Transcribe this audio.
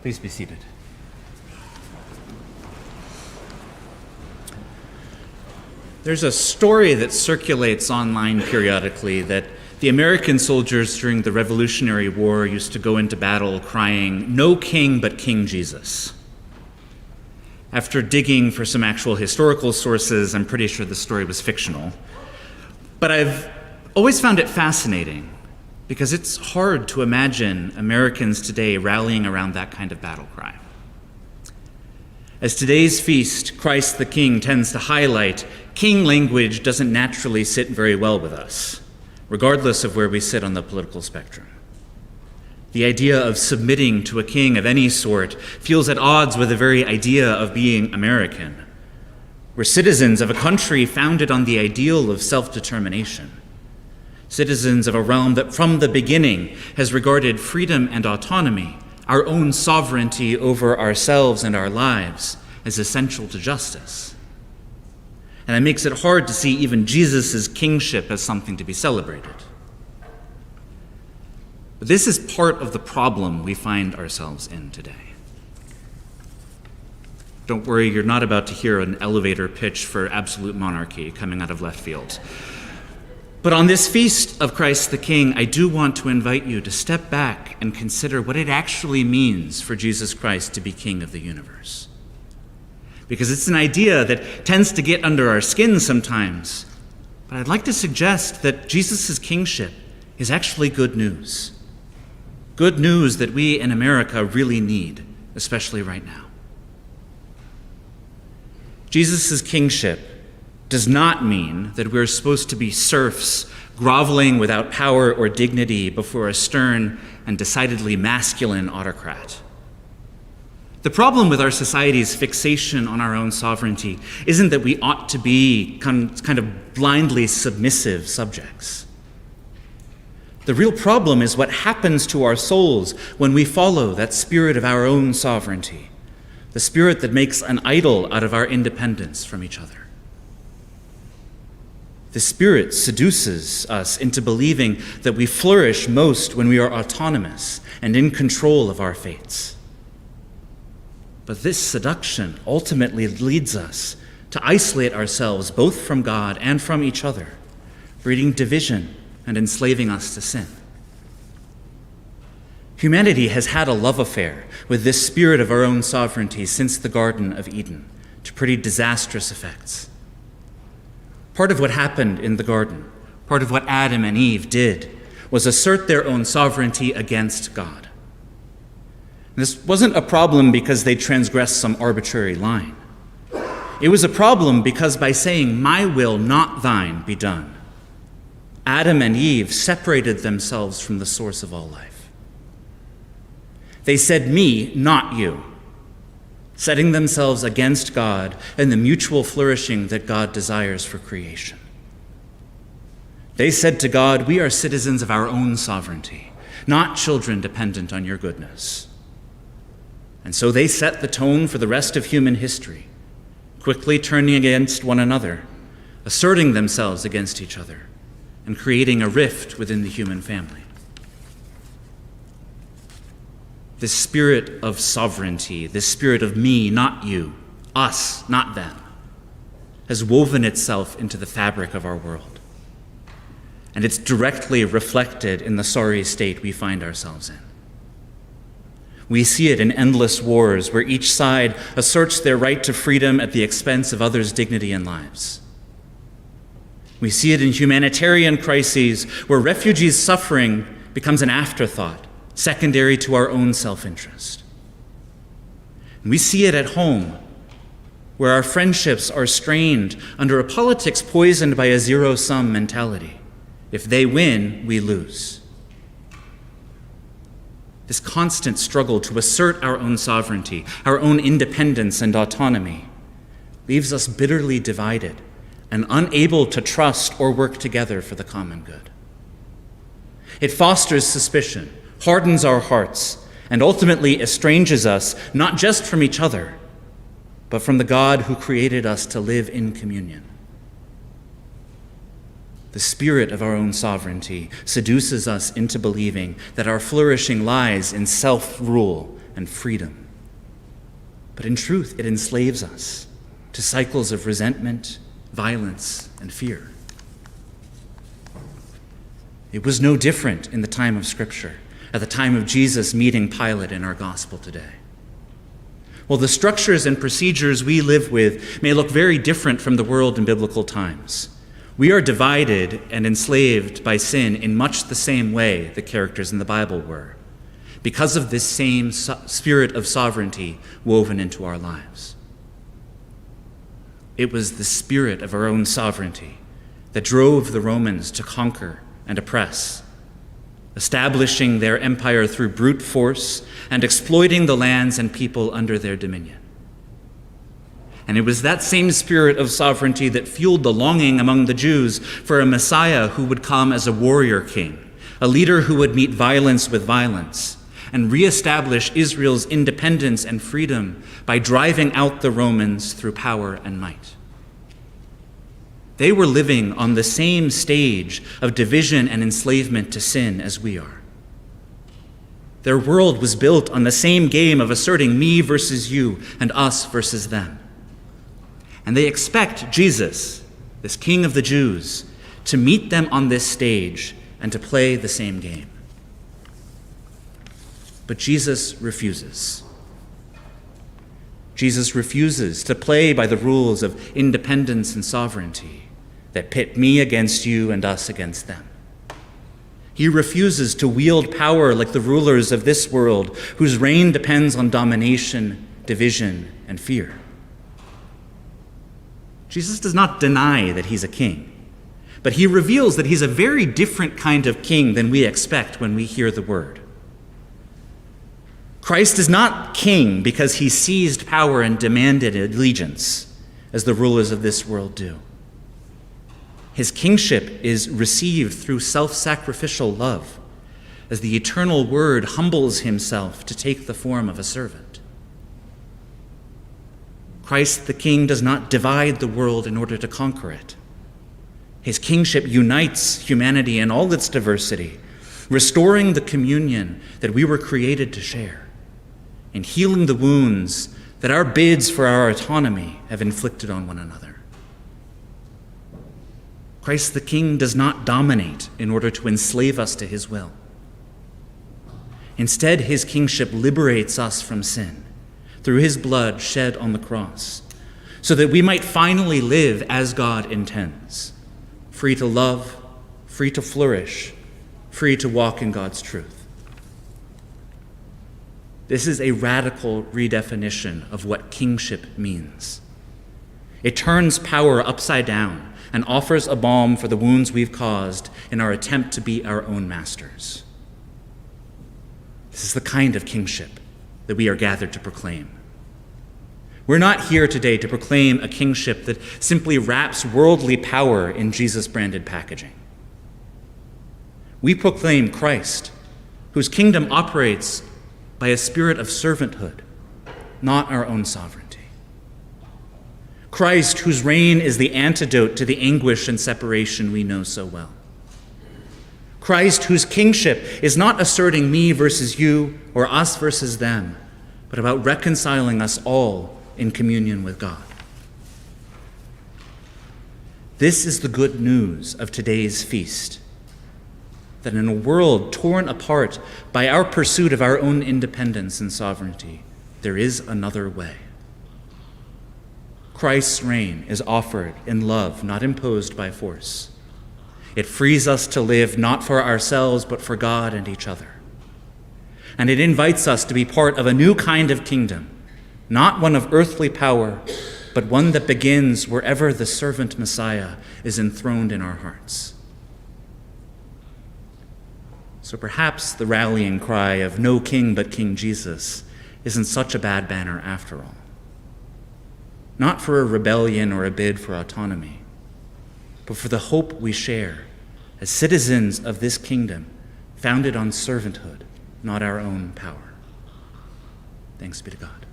Please be seated. There's a story that circulates online periodically that the American soldiers during the Revolutionary War used to go into battle crying, "No king but King Jesus." After digging for some actual historical sources, I'm pretty sure the story was fictional. But I've always found it fascinating because it's hard to imagine Americans today rallying around that kind of battle cry. As today's feast, Christ the King, tends to highlight, king language doesn't naturally sit very well with us, regardless of where we sit on the political spectrum. The idea of submitting to a king of any sort feels at odds with the very idea of being American. We're citizens of a country founded on the ideal of self-determination, citizens of a realm that from the beginning has regarded freedom and autonomy, our own sovereignty over ourselves and our lives, as essential to justice. And that makes it hard to see even Jesus' kingship as something to be celebrated. But this is part of the problem we find ourselves in today. Don't worry, you're not about to hear an elevator pitch for absolute monarchy coming out of left field. But on this feast of Christ the King, I do want to invite you to step back and consider what it actually means for Jesus Christ to be King of the universe. Because it's an idea that tends to get under our skin sometimes. But I'd like to suggest that Jesus' kingship is actually good news. Good news that we in America really need, especially right now. Jesus' kingship does not mean that we're supposed to be serfs, groveling without power or dignity before a stern and decidedly masculine autocrat. The problem with our society's fixation on our own sovereignty isn't that we ought to be kind of blindly submissive subjects. The real problem is what happens to our souls when we follow that spirit of our own sovereignty, the spirit that makes an idol out of our independence from each other. The Spirit seduces us into believing that we flourish most when we are autonomous and in control of our fates. But this seduction ultimately leads us to isolate ourselves both from God and from each other, breeding division and enslaving us to sin. Humanity has had a love affair with this spirit of our own sovereignty since the Garden of Eden, to pretty disastrous effects. Part of what happened in the garden, part of what Adam and Eve did, was assert their own sovereignty against God. This wasn't a problem because they transgressed some arbitrary line. It was a problem because by saying, "My will, not thine, be done," Adam and Eve separated themselves from the source of all life. They said, "Me, not you," setting themselves against God and the mutual flourishing that God desires for creation. They said to God, "We are citizens of our own sovereignty, not children dependent on your goodness." And so they set the tone for the rest of human history, quickly turning against one another, asserting themselves against each other, and creating a rift within the human family. This spirit of sovereignty, this spirit of me, not you, us, not them, has woven itself into the fabric of our world. And it's directly reflected in the sorry state we find ourselves in. We see it in endless wars where each side asserts their right to freedom at the expense of others' dignity and lives. We see it in humanitarian crises where refugees' suffering becomes an afterthought, secondary to our own self-interest. And we see it at home, where our friendships are strained under a politics poisoned by a zero-sum mentality. If they win, we lose. This constant struggle to assert our own sovereignty, our own independence and autonomy, leaves us bitterly divided and unable to trust or work together for the common good. It fosters suspicion, hardens our hearts, and ultimately estranges us not just from each other, but from the God who created us to live in communion. The spirit of our own sovereignty seduces us into believing that our flourishing lies in self-rule and freedom. But in truth, it enslaves us to cycles of resentment, violence, and fear. It was no different in the time of Scripture, at the time of Jesus meeting Pilate in our gospel today. While the structures and procedures we live with may look very different from the world in biblical times, we are divided and enslaved by sin in much the same way the characters in the Bible were, because of this same spirit of sovereignty woven into our lives. It was the spirit of our own sovereignty that drove the Romans to conquer and oppress, establishing their empire through brute force and exploiting the lands and people under their dominion. And it was that same spirit of sovereignty that fueled the longing among the Jews for a Messiah who would come as a warrior king, a leader who would meet violence with violence and reestablish Israel's independence and freedom by driving out the Romans through power and might. They were living on the same stage of division and enslavement to sin as we are. Their world was built on the same game of asserting me versus you and us versus them. And they expect Jesus, this King of the Jews, to meet them on this stage and to play the same game. But Jesus refuses. Jesus refuses to play by the rules of independence and sovereignty that pit me against you and us against them. He refuses to wield power like the rulers of this world, whose reign depends on domination, division, and fear. Jesus does not deny that he's a king, but he reveals that he's a very different kind of king than we expect when we hear the word. Christ is not king because he seized power and demanded allegiance, as the rulers of this world do. His kingship is received through self-sacrificial love, as the eternal Word humbles himself to take the form of a servant. Christ the King does not divide the world in order to conquer it. His kingship unites humanity in all its diversity, restoring the communion that we were created to share, and healing the wounds that our bids for our autonomy have inflicted on one another. Christ the King does not dominate in order to enslave us to his will. Instead, his kingship liberates us from sin through his blood shed on the cross, so that we might finally live as God intends, free to love, free to flourish, free to walk in God's truth. This is a radical redefinition of what kingship means. It turns power upside down and offers a balm for the wounds we've caused in our attempt to be our own masters. This is the kind of kingship that we are gathered to proclaim. We're not here today to proclaim a kingship that simply wraps worldly power in Jesus-branded packaging. We proclaim Christ, whose kingdom operates by a spirit of servanthood, not our own sovereignty. Christ, whose reign is the antidote to the anguish and separation we know so well. Christ, whose kingship is not asserting me versus you or us versus them, but about reconciling us all in communion with God. This is the good news of today's feast, that in a world torn apart by our pursuit of our own independence and sovereignty, there is another way. Christ's reign is offered in love, not imposed by force. It frees us to live not for ourselves, but for God and each other. And it invites us to be part of a new kind of kingdom, not one of earthly power, but one that begins wherever the servant Messiah is enthroned in our hearts. So perhaps the rallying cry of "No king but King Jesus" isn't such a bad banner after all. Not for a rebellion or a bid for autonomy, but for the hope we share as citizens of this kingdom founded on servanthood, not our own power. Thanks be to God.